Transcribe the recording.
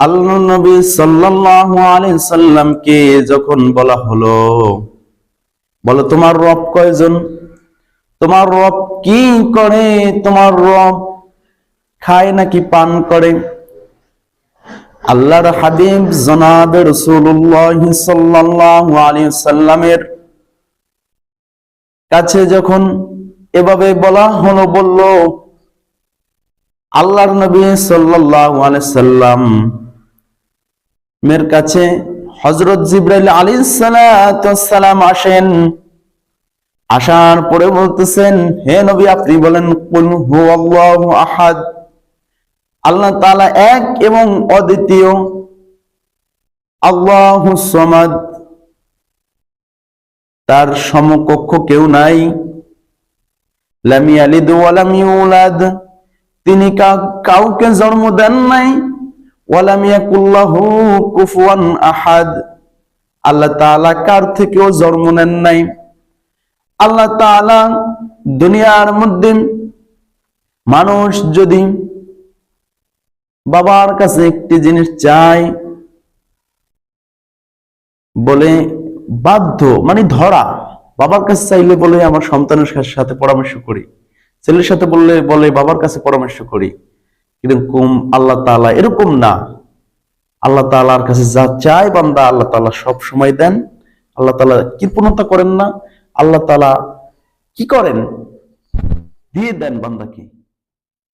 আল্লাহর নবী সাল্লাল্লাহু আলাইহি সাল্লামকে যখন বলা হলো, বলো তোমার রব কয়জন, তোমার রব কি করে, তোমার রব খায় নাকি পান করে? আল্লাহর হাবিব জনাব রাসূলুল্লাহ সাল্লাল্লাহু আলাইহি সাল্লামের কাছে যখন এভাবে বলা হলো, বলল আল্লাহর নবী সাল্লাল্লাহু আলাইহি সাল্লাম মের কাছে হযরত জিবরাইল আলাইহিস সালাম আসেন। আসার পরে বলতেছেন, হে নবী আপনি বলেন কুল হুয়াল্লাহু আহাদ, আল্লাহ তাআলা এক এবং অদ্বিতীয়, আল্লাহুস সামাদ, তার সমকক্ষ কেউ নাই, লাম ইয়ালিদ ওয়া লাম ইউলাদ, তিনি কাউকে জন্ম দেন নাই, ওয়া লাম ইয়াকুল লাহু কুফুয়ান আহাদ, আল্লাহ তাআলা কার থেকেও জন্ম নেন নাই। আল্লাহ তাআলা দুনিয়ার মধ্যে মানুষ যদি বাবার কাছে একটি জিনিস চায়, বলে বাধ্য মানে ধরা, বাবার কাছে চাইলে বলে আমার সন্তানের সাথে পরামর্শ করি, ছেলের সাথে বললে বলে বাবার কাছে পরামর্শ করি, কিন্তু আল্লাহ তাআলা এরকম না। আল্লাহ তাআলার কাছে যা চায় বান্দা, আল্লাহ তাআলা সব সময় দেন। আল্লাহ তাআলা কৃপণতা করেন না, আল্লাহ তাআলা কি করেন, দিয়ে দেন বান্দাকে।